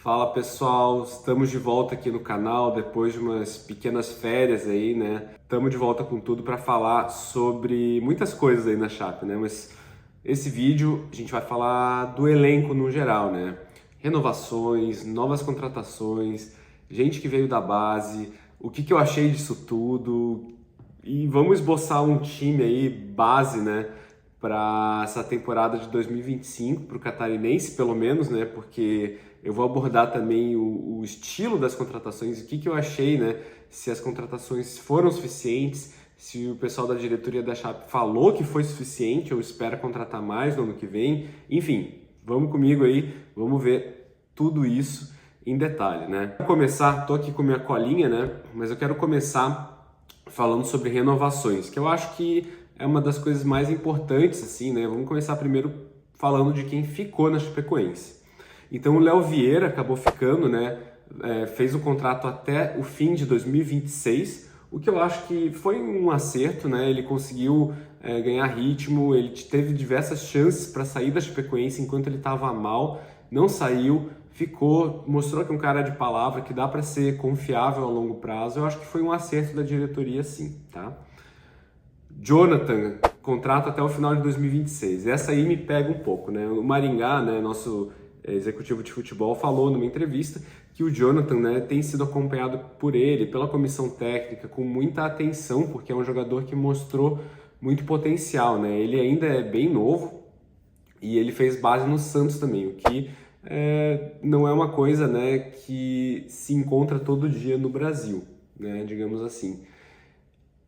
Fala pessoal, estamos de volta aqui no canal depois de umas pequenas férias aí, né? Estamos de volta com tudo para falar sobre muitas coisas aí na Chape, né? Mas esse vídeo a gente vai falar do elenco no geral, né? Renovações, novas contratações, gente que veio da base, o que eu achei disso tudo e vamos esboçar um time aí, base, né? Para essa temporada de 2025, para o catarinense pelo menos, né? Porque eu vou abordar também o estilo das contratações, o que eu achei, né? Se as contratações foram suficientes, se o pessoal da diretoria da Chape falou que foi suficiente ou espera contratar mais no ano que vem. Enfim, vamos comigo aí, vamos ver tudo isso em detalhe, né? Para começar, tô aqui com minha colinha, né? Mas eu quero começar falando sobre renovações, que eu acho que é uma das coisas mais importantes, assim, né? Vamos começar primeiro falando de quem ficou na Chapecoense. Então o Léo Vieira acabou ficando, né? Fez o contrato até o fim de 2026, o que eu acho que foi um acerto, né? Ele conseguiu ganhar ritmo, ele teve diversas chances para sair da Chapecoense enquanto ele estava mal, não saiu, ficou, mostrou que é um cara de palavra, que dá para ser confiável a longo prazo. Eu acho que foi um acerto da diretoria, sim, tá? Jonathan, contrato até o final de 2026. Essa aí me pega um pouco, né? O Maringá, né, nosso executivo de futebol, falou numa entrevista que o Jonathan, né, tem sido acompanhado por ele, pela comissão técnica, com muita atenção, porque é um jogador que mostrou muito potencial, né? Ele ainda é bem novo e ele fez base no Santos também, o que não é uma coisa, né, que se encontra todo dia no Brasil, né, digamos assim.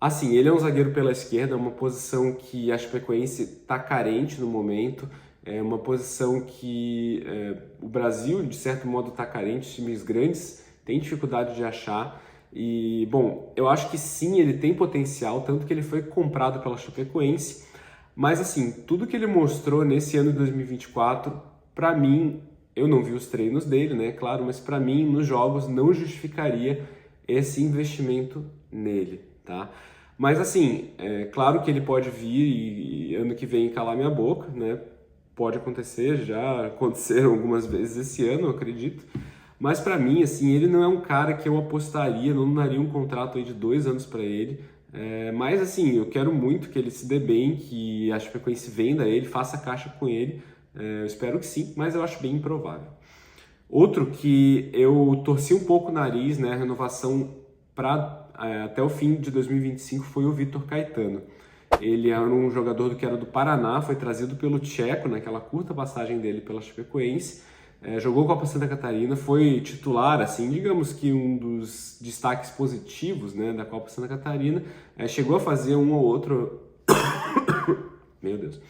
Assim, ele é um zagueiro pela esquerda, uma posição que a Chapecoense está carente no momento, é uma posição que o Brasil, de certo modo, está carente, times grandes têm dificuldade de achar. E, bom, eu acho que sim, ele tem potencial, tanto que ele foi comprado pela Chapecoense, mas, assim, tudo que ele mostrou nesse ano de 2024, para mim, eu não vi os treinos dele, né, claro, mas para mim, nos jogos, não justificaria esse investimento nele, tá? Mas assim, é claro que ele pode vir e ano que vem calar minha boca, né? Pode acontecer, já aconteceram algumas vezes esse ano, eu acredito. Mas para mim, assim, ele não é um cara que eu apostaria, não daria um contrato aí de 2 anos para ele. Mas assim, eu quero muito que ele se dê bem, que a Chapecoense venda ele, faça caixa com ele. Eu espero que sim, mas eu acho bem improvável. Outro que eu torci um pouco o nariz, né? A renovação até o fim de 2025 foi o Vitor Caetano. Ele era um jogador que era do Paraná, foi trazido pelo Tcheco naquela curta passagem dele pela Chapecoense, jogou Copa Santa Catarina, foi titular, assim, digamos que um dos destaques positivos, né, da Copa Santa Catarina, chegou a fazer um ou outro... Meu Deus!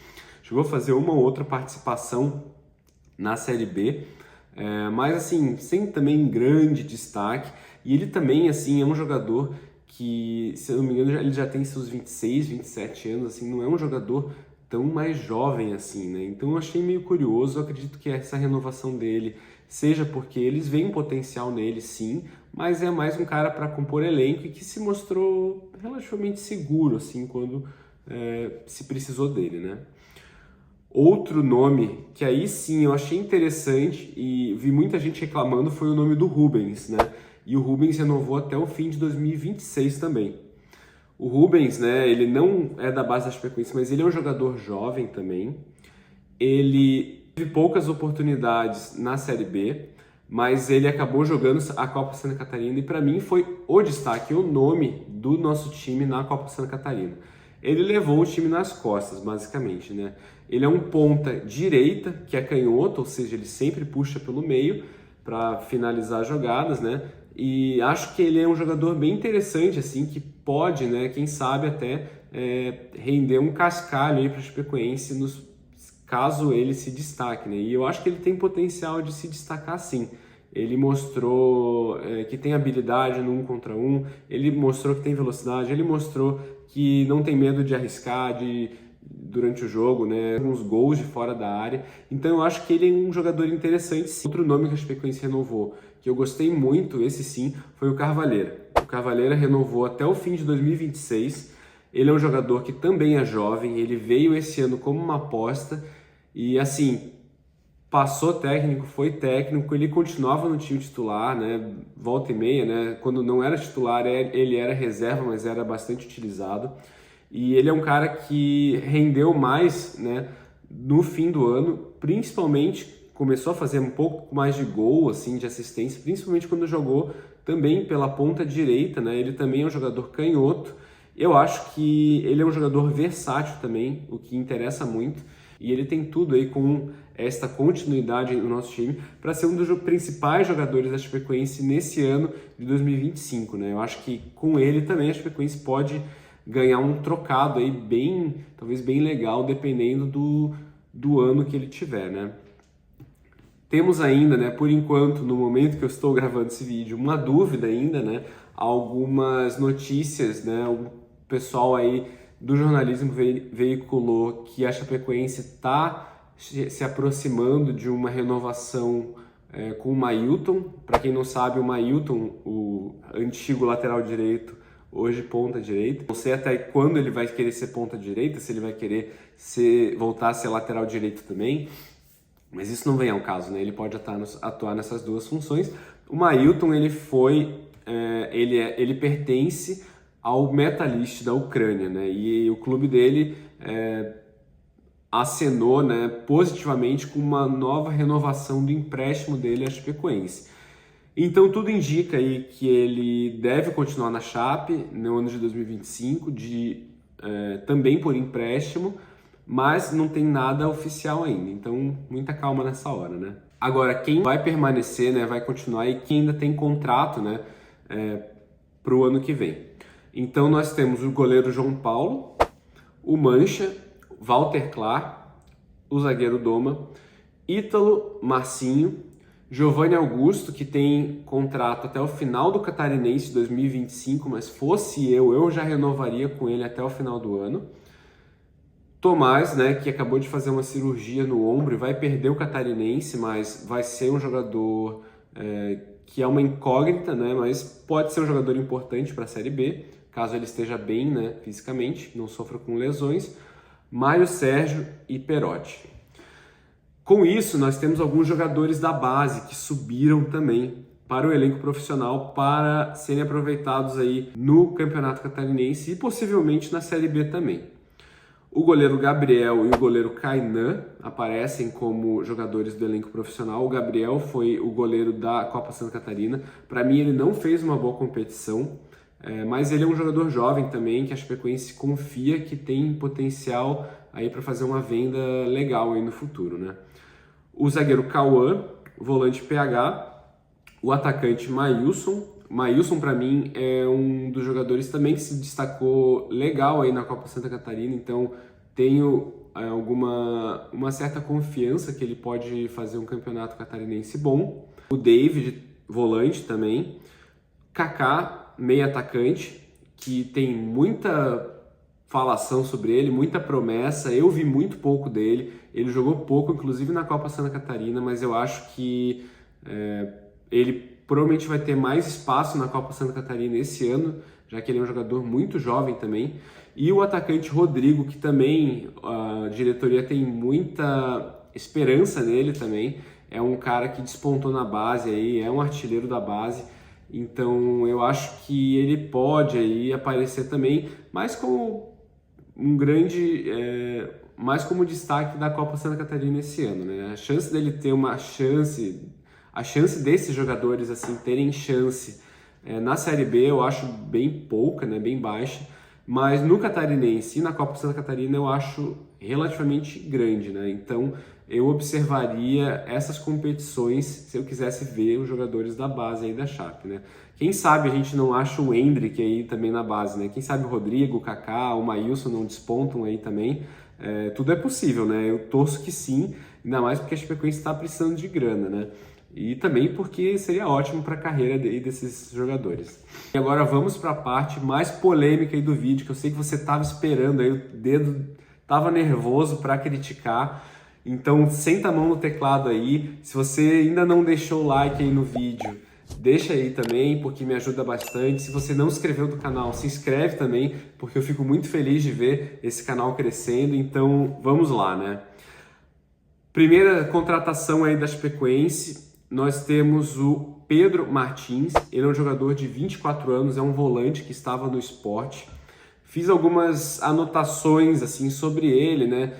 Chegou a fazer uma ou outra participação na Série B, mas assim, sem também grande destaque. E ele também, assim, é um jogador que, se eu não me engano, ele já tem seus 26, 27 anos, assim, não é um jogador tão mais jovem assim, né? Então eu achei meio curioso, eu acredito que essa renovação dele seja porque eles veem um potencial nele, sim, mas é mais um cara para compor elenco e que se mostrou relativamente seguro, assim, quando se precisou dele, né? Outro nome que aí sim eu achei interessante e vi muita gente reclamando foi o nome do Rubens, né? E o Rubens renovou até o fim de 2026 também. O Rubens, né, ele não é da base da Chapecoense, mas ele é um jogador jovem também. Ele teve poucas oportunidades na Série B, mas ele acabou jogando a Copa Santa Catarina e para mim foi o destaque, o nome do nosso time na Copa Santa Catarina. Ele levou o time nas costas, basicamente, né? Ele é um ponta direita, que é canhoto, ou seja, ele sempre puxa pelo meio para finalizar jogadas, né? E acho que ele é um jogador bem interessante, assim, que pode, né, quem sabe até render um cascalho aí para o Chapecoense caso ele se destaque, né? E eu acho que ele tem potencial de se destacar, sim. Ele mostrou que tem habilidade no 1 contra 1, ele mostrou que tem velocidade, ele mostrou que não tem medo de arriscar, durante o jogo, né, uns gols de fora da área. Então eu acho que ele é um jogador interessante, sim. Outro nome que a Chapecoense renovou, que eu gostei muito, esse sim, foi o Carvalheira. O Carvalheira renovou até o fim de 2026. Ele é um jogador que também é jovem, ele veio esse ano como uma aposta e assim, passou técnico, foi técnico, ele continuava no time titular, né? Volta e meia, né? Quando não era titular, ele era reserva, mas era bastante utilizado. E ele é um cara que rendeu mais, né, no fim do ano, principalmente começou a fazer um pouco mais de gol, assim, de assistência, principalmente quando jogou também pela ponta direita, né? Ele também é um jogador canhoto. Eu acho que ele é um jogador versátil também, o que interessa muito. E ele tem tudo aí com esta continuidade no nosso time para ser um dos principais jogadores da Chapecoense nesse ano de 2025, né? Eu acho que com ele também a Chapecoense pode ganhar um trocado aí bem, talvez bem legal, dependendo do ano que ele tiver, né? Temos ainda, né, por enquanto, no momento que eu estou gravando esse vídeo, uma dúvida ainda, né? Algumas notícias, né? O pessoal aí do jornalismo veiculou que a Chapecoense está se aproximando de uma renovação com o Mailton. Para quem não sabe, o Mailton, o antigo lateral direito, hoje ponta direita. Não sei até quando ele vai querer ser ponta direita, se ele vai querer voltar a ser lateral direito também, mas isso não vem ao caso, né? Ele pode atuar nessas duas funções. O Mailton, ele pertence ao Metalist da Ucrânia, né? E o clube dele acenou, né, positivamente com uma nova renovação do empréstimo dele à Chapecoense. Então tudo indica aí que ele deve continuar na Chape no ano de 2025, também por empréstimo, mas não tem nada oficial ainda, então muita calma nessa hora, né? Agora, quem vai permanecer, né, vai continuar e quem ainda tem contrato, né, para o ano que vem. Então nós temos o goleiro João Paulo, o Mancha, Walter Clark, o zagueiro Doma, Ítalo, Marcinho, Giovanni Augusto, que tem contrato até o final do Catarinense de 2025, mas fosse eu já renovaria com ele até o final do ano. Tomás, né, que acabou de fazer uma cirurgia no ombro e vai perder o Catarinense, mas vai ser um jogador que é uma incógnita, né, mas pode ser um jogador importante para a Série B, caso ele esteja bem, né, fisicamente, não sofra com lesões. Mário Sérgio e Perotti. Com isso, nós temos alguns jogadores da base que subiram também para o elenco profissional para serem aproveitados aí no Campeonato Catarinense e possivelmente na Série B também. O goleiro Gabriel e o goleiro Kainan aparecem como jogadores do elenco profissional. O Gabriel foi o goleiro da Copa Santa Catarina. Para mim, ele não fez uma boa competição, mas ele é um jogador jovem também, que a Chapecoense confia que tem potencial aí para fazer uma venda legal aí no futuro, né? O zagueiro Cauã, o volante PH, o atacante Maílson. Maílson, para mim, é um dos jogadores também que se destacou legal aí na Copa Santa Catarina, então tenho uma certa confiança que ele pode fazer um campeonato catarinense bom. O David, volante também. Kaká, meio atacante, que tem muita falação sobre ele, muita promessa. Eu vi muito pouco dele, ele jogou pouco, inclusive na Copa Santa Catarina, mas eu acho que ele provavelmente vai ter mais espaço na Copa Santa Catarina esse ano, já que ele é um jogador muito jovem também. E o atacante Rodrigo, que também a diretoria tem muita esperança nele também, é um cara que despontou na base aí, é um artilheiro da base, então eu acho que ele pode aí aparecer também, mas como mais como destaque da Copa Santa Catarina esse ano, né? A chance dele ter a chance desses jogadores assim terem chance na Série B eu acho bem pouca, né? Bem baixa, mas no Catarinense e na Copa Santa Catarina eu acho relativamente grande, né? Então eu observaria essas competições se eu quisesse ver os jogadores da base aí da Chape, né? Quem sabe a gente não acha o Hendrick aí também na base, né? Quem sabe o Rodrigo, o Kaká, o Maílson não despontam aí também. Tudo é possível, né? Eu torço que sim, ainda mais porque a Chapecoense está precisando de grana, né? E também porque seria ótimo para a carreira desses jogadores. E agora vamos para a parte mais polêmica aí do vídeo, que eu sei que você estava esperando aí, o dedo estava nervoso para criticar. Então senta a mão no teclado aí. Se você ainda não deixou o like aí no vídeo, deixa aí também, porque me ajuda bastante. Se você não se inscreveu no canal, se inscreve também, porque eu fico muito feliz de ver esse canal crescendo. Então vamos lá, né? Primeira contratação aí da Chapecoense, nós temos o Pedro Martins. Ele é um jogador de 24 anos, é um volante que estava no Sport. Fiz algumas anotações assim sobre ele, né?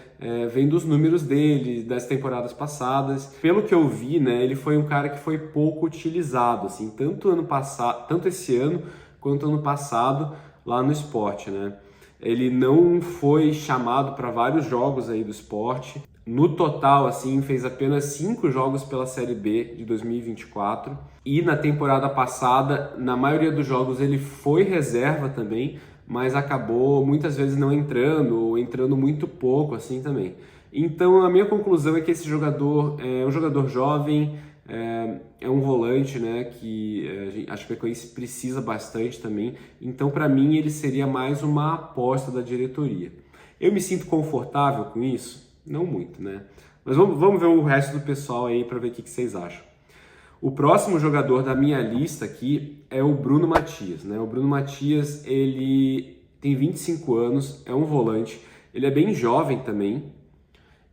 Vendo os números dele das temporadas passadas. Pelo que eu vi, né? Ele foi um cara que foi pouco utilizado, assim, tanto esse ano quanto ano passado lá no Sport, né? Ele não foi chamado para vários jogos aí do Sport. No total, assim, fez apenas 5 jogos pela Série B de 2024. E na temporada passada, na maioria dos jogos, ele foi reserva também, mas acabou muitas vezes não entrando, ou entrando muito pouco, assim também. Então, a minha conclusão é que esse jogador é um jogador jovem, é um volante, né, que a Chapecoense precisa bastante também. Então, para mim, ele seria mais uma aposta da diretoria. Eu me sinto confortável com isso? Não muito, né? Mas vamos ver o resto do pessoal aí para ver o que vocês acham. O próximo jogador da minha lista aqui é o Bruno Matias, né? O Bruno Matias, ele tem 25 anos, é um volante, ele é bem jovem também.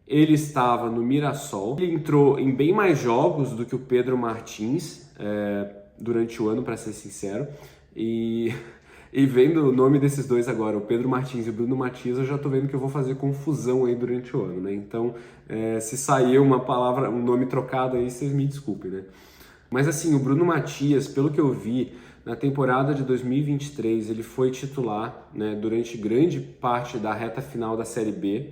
Ele estava no Mirassol, ele entrou em bem mais jogos do que o Pedro Martins durante o ano, para ser sincero, e vendo o nome desses dois agora, o Pedro Martins e o Bruno Matias, eu já tô vendo que eu vou fazer confusão aí durante o ano, né? Então, se sair uma palavra, um nome trocado aí, vocês me desculpem, né? Mas assim, o Bruno Matias, pelo que eu vi, na temporada de 2023, ele foi titular, né, durante grande parte da reta final da Série B.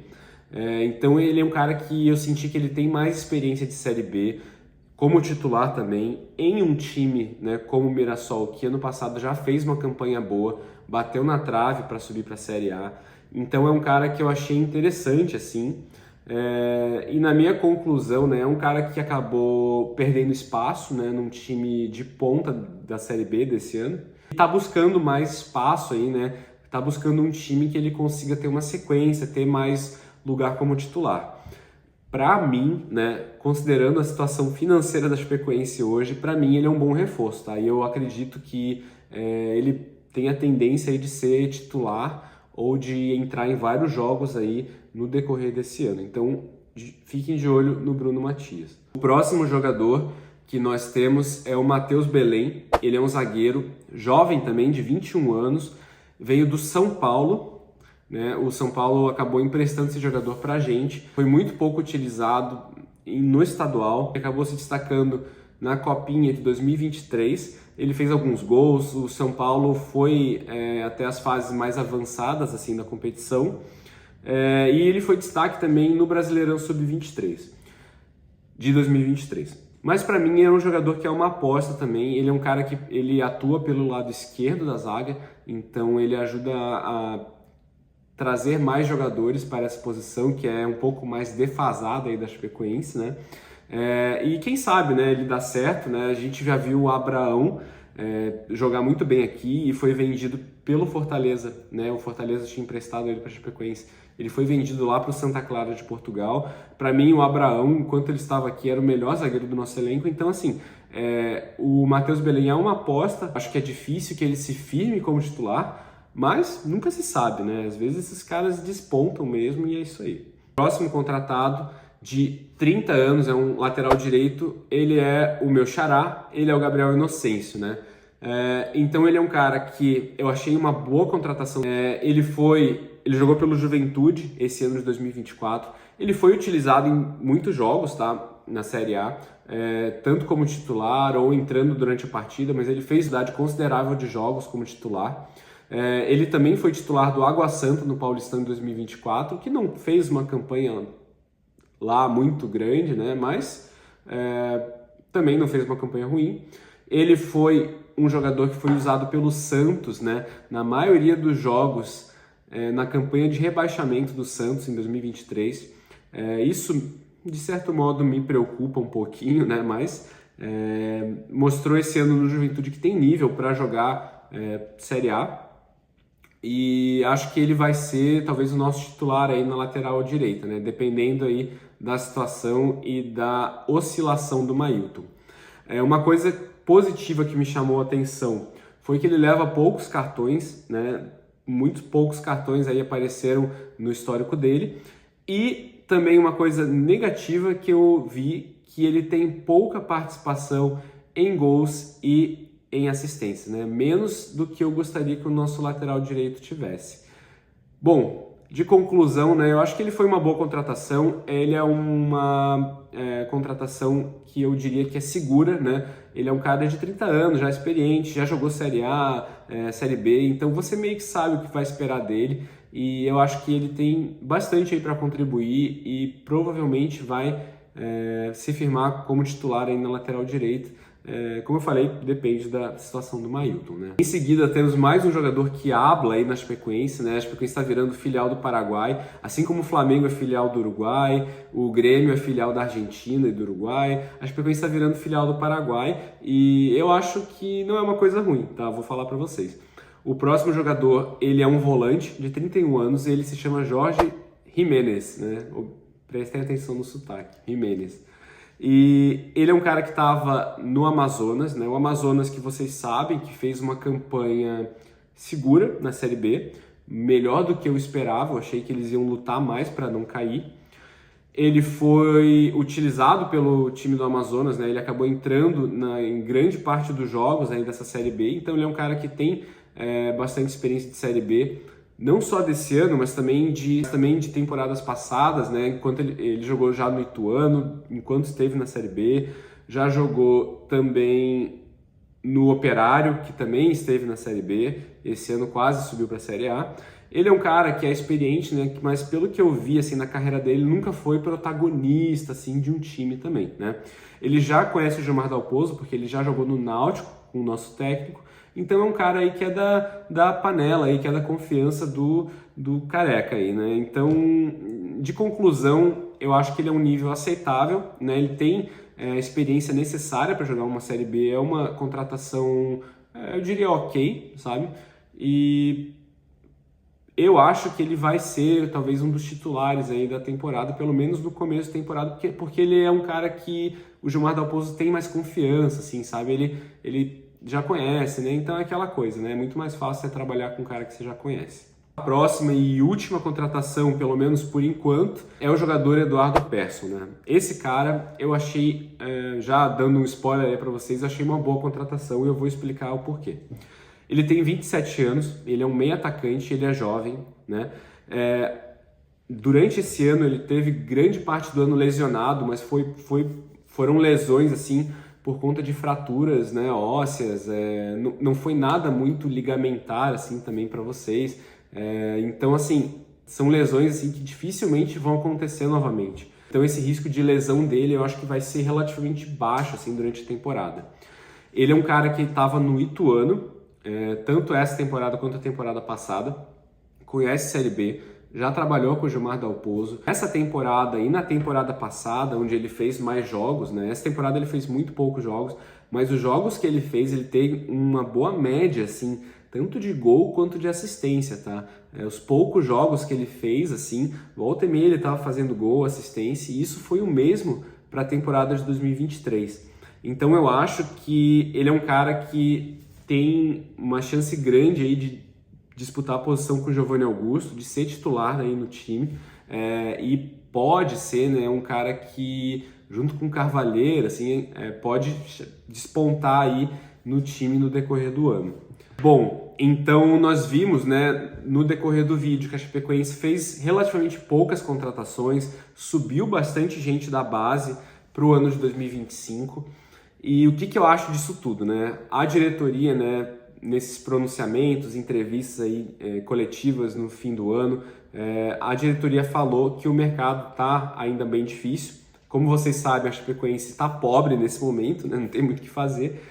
Então ele é um cara que eu senti que ele tem mais experiência de Série B, como titular também, em um time, né, como o Mirassol, que ano passado já fez uma campanha boa, bateu na trave para subir para a Série A. Então é um cara que eu achei interessante, assim, e na minha conclusão, né, é um cara que acabou perdendo espaço, né, num time de ponta da Série B desse ano. E tá buscando mais espaço aí, né, tá buscando um time que ele consiga ter uma sequência, ter mais lugar como titular. Para mim, né, considerando a situação financeira da Chapecoense hoje, para mim ele é um bom reforço, tá? E eu acredito que ele tem a tendência aí de ser titular ou de entrar em vários jogos aí no decorrer desse ano. Então, fiquem de olho no Bruno Matias. O próximo jogador que nós temos é o Matheus Belém. Ele é um zagueiro jovem também, de 21 anos, veio do São Paulo. Né? O São Paulo acabou emprestando esse jogador para a gente, foi muito pouco utilizado no estadual, acabou se destacando na Copinha de 2023, ele fez alguns gols, o São Paulo foi até as fases mais avançadas assim da competição, e ele foi destaque também no Brasileirão Sub-23 de 2023. Mas para mim é um jogador que é uma aposta também, ele é um cara que ele atua pelo lado esquerdo da zaga, então ele ajuda a trazer mais jogadores para essa posição, que é um pouco mais defasada aí da Chapecoense, né? E quem sabe, né, ele dá certo, né? A gente já viu o Abraão jogar muito bem aqui e foi vendido pelo Fortaleza, né? O Fortaleza tinha emprestado ele para a Chapecoense. Ele foi vendido lá para o Santa Clara de Portugal. Para mim, o Abraão, enquanto ele estava aqui, era o melhor zagueiro do nosso elenco. Então, assim, o Matheus Belém é uma aposta. Acho que é difícil que ele se firme como titular, mas nunca se sabe, né? Às vezes esses caras despontam mesmo e é isso aí. Próximo contratado, de 30 anos, é um lateral direito, ele é o meu xará, ele é o Gabriel Inocêncio, né? Então ele é um cara que eu achei uma boa contratação. Ele jogou pelo Juventude esse ano de 2024, ele foi utilizado em muitos jogos, tá? Na Série A, tanto como titular ou entrando durante a partida, mas ele fez idade considerável de jogos como titular. Ele também foi titular do Água Santa no Paulistão em 2024, que não fez uma campanha lá muito grande, né? Mas também não fez uma campanha ruim. Ele foi um jogador que foi usado pelo Santos, né? Na maioria dos jogos na campanha de rebaixamento do Santos em 2023. Isso, de certo modo, me preocupa um pouquinho, né? Mas mostrou esse ano no Juventude que tem nível para jogar Série A. E acho que ele vai ser talvez o nosso titular aí na lateral direita, né? Dependendo aí da situação e da oscilação do Mailton. Uma coisa positiva que me chamou a atenção foi que ele leva poucos cartões, né? Muitos poucos cartões aí apareceram no histórico dele, e também uma coisa negativa que eu vi, que ele tem pouca participação em gols e em assistência, né? Menos do que eu gostaria que o nosso lateral direito tivesse. Bom, de conclusão, né? Eu acho que ele foi uma boa contratação. Ele é uma contratação que eu diria que é segura, né? Ele é um cara de 30 anos, já experiente, já jogou Série A, Série B, então você meio que sabe o que vai esperar dele. E eu acho que ele tem bastante aí para contribuir e provavelmente vai se firmar como titular aí na lateral direita. Como eu falei, depende da situação do Mailton, né? Em seguida, temos mais um jogador que habla aí na Chapecoense, né? A Chapecoense está virando filial do Paraguai, assim como o Flamengo é filial do Uruguai, o Grêmio é filial da Argentina e do Uruguai, a Chapecoense está virando filial do Paraguai e eu acho que não é uma coisa ruim, tá? Vou falar para vocês. O próximo jogador, ele é um volante de 31 anos, ele se chama Jorge Jiménez, né? Prestem atenção no sotaque, Jiménez. E ele é um cara que estava no Amazonas, né? O Amazonas que vocês sabem que fez uma campanha segura na Série B, melhor do que eu esperava, eu achei que eles iam lutar mais para não cair. Ele foi utilizado pelo time do Amazonas, né? Ele acabou entrando em grande parte dos jogos aí dessa Série B, então ele é um cara que tem bastante experiência de Série B, não só desse ano, mas também de temporadas passadas, né? Enquanto ele jogou já no Ituano, enquanto esteve na Série B, já jogou também no Operário, que também esteve na Série B, esse ano quase subiu para a Série A. Ele é um cara que é experiente, né? Mas pelo que eu vi assim, na carreira dele, nunca foi protagonista assim, de um time também, né? Ele já conhece o Gilmar Dalpozo, porque ele já jogou no Náutico com o nosso técnico, então é um cara aí que é da panela, aí, que é da confiança do Careca aí, né? Então, de conclusão, eu acho que ele é um nível aceitável, né? Ele tem a experiência necessária para jogar uma Série B, é uma contratação, eu diria ok, sabe? E eu acho que ele vai ser talvez um dos titulares aí da temporada, pelo menos no começo da temporada, porque ele é um cara que o Gilmar Dalpozo tem mais confiança, assim, sabe? Ele já conhece, né? Então é aquela coisa, né? É muito mais fácil você trabalhar com um cara que você já conhece. A próxima e última contratação, pelo menos por enquanto, é o jogador Eduardo Persson, né? Esse cara, eu achei, já dando um spoiler aí pra vocês, achei uma boa contratação e eu vou explicar o porquê. Ele tem 27 anos, ele é um meio atacante, ele é jovem, né? Durante esse ano ele teve grande parte do ano lesionado, mas foram lesões assim por conta de fraturas, né, ósseas, não foi nada muito ligamentar assim também para vocês, então assim, são lesões assim que dificilmente vão acontecer novamente. Então esse risco de lesão dele eu acho que vai ser relativamente baixo assim durante a temporada. Ele é um cara que estava no Ituano, tanto essa temporada quanto a temporada passada, conhece Série B, já trabalhou com o Gilmar Dalpozo. Essa temporada e na temporada passada, onde ele fez mais jogos, né? Essa temporada ele fez muito poucos jogos, mas os jogos que ele fez, ele tem uma boa média, assim, tanto de gol quanto de assistência, tá? Os poucos jogos que ele fez, assim, volta e meia ele estava fazendo gol, assistência, e isso foi o mesmo para a temporada de 2023. Então eu acho que ele é um cara que tem uma chance grande aí de disputar a posição com o Giovanni Augusto, de ser titular aí no time, e pode ser, né, um cara que, junto com o Carvalheiro, assim, pode despontar aí no time no decorrer do ano. Bom, então nós vimos, né, no decorrer do vídeo que a Chapecoense fez relativamente poucas contratações, subiu bastante gente da base para o ano de 2025, e o que eu acho disso tudo, né? A diretoria, né, nesses pronunciamentos, entrevistas aí, coletivas no fim do ano, a diretoria falou que o mercado está ainda bem difícil. Como vocês sabem, a Chapecoense está pobre nesse momento, né? Não tem muito o que fazer,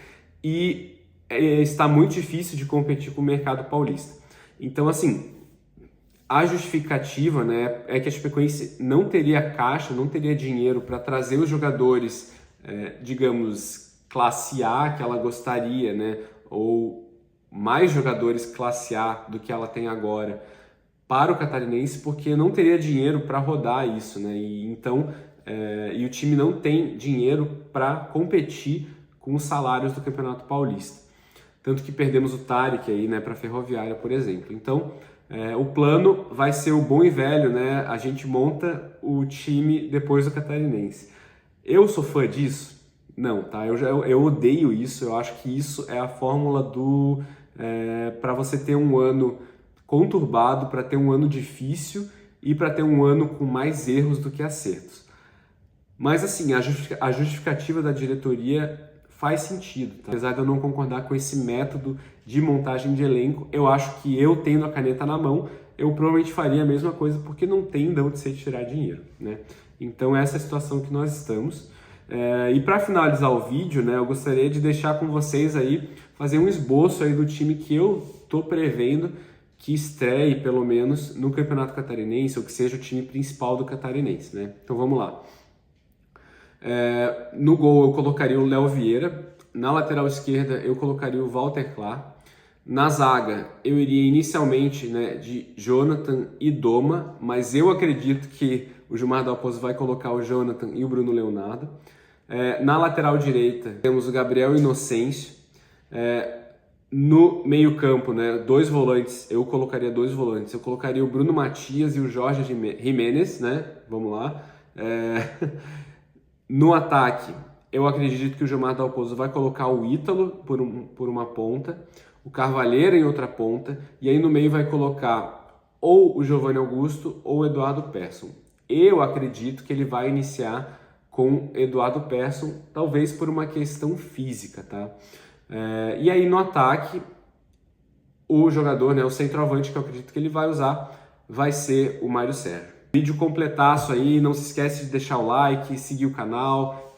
e está muito difícil de competir com o mercado paulista. Então, assim, a justificativa, né, é que a Chapecoense não teria caixa, não teria dinheiro para trazer os jogadores, digamos, classe A que ela gostaria, né, ou mais jogadores classe A do que ela tem agora para o Catarinense, porque não teria dinheiro para rodar isso, né? E o time não tem dinheiro para competir com os salários do Campeonato Paulista. Tanto que perdemos o Tarek aí, né, para a Ferroviária, por exemplo. Então, O plano vai ser o bom e velho, né? A gente monta o time depois do Catarinense. Eu sou fã disso? Não, tá? Eu odeio isso. Eu acho que isso é a fórmula para você ter um ano conturbado, para ter um ano difícil e para ter um ano com mais erros do que acertos. Mas assim, a justificativa da diretoria faz sentido, tá? Apesar de eu não concordar com esse método de montagem de elenco, eu acho que eu tendo a caneta na mão, eu provavelmente faria a mesma coisa porque não tem de onde você tirar dinheiro, né? Então essa é a situação que nós estamos. E para finalizar o vídeo, né, eu gostaria de deixar com vocês aí, fazer um esboço aí do time que eu tô prevendo que estreie pelo menos no Campeonato Catarinense, ou que seja o time principal do Catarinense, né? Então vamos lá. No gol eu colocaria o Léo Vieira, na lateral esquerda eu colocaria o Walter Clar, na zaga eu iria inicialmente, né, de Jonathan e Doma, mas eu acredito que o Gilmar Dalpozo vai colocar o Jonathan e o Bruno Leonardo. Na lateral direita temos o Gabriel Inocêncio. No meio campo, né, dois volantes, eu colocaria dois volantes, eu colocaria o Bruno Matias e o Jorge Jimenez, né, vamos lá. No ataque, eu acredito que o Gilmar Dalpozo vai colocar o Ítalo por uma ponta, o Carvalheira em outra ponta, e aí no meio vai colocar ou o Giovanni Augusto ou o Eduardo Persson. Eu acredito que ele vai iniciar com Eduardo Persson, talvez por uma questão física, tá? E aí no ataque, o jogador, né, o centroavante que eu acredito que ele vai usar, vai ser o Mário Sérgio. Vídeo completaço aí, não se esquece de deixar o like, seguir o canal,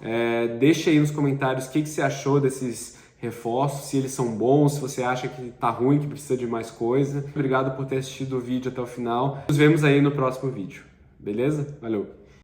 deixa aí nos comentários o que você achou desses reforços, se eles são bons, se você acha que tá ruim, que precisa de mais coisa. Obrigado por ter assistido o vídeo até o final. Nos vemos aí no próximo vídeo, beleza? Valeu!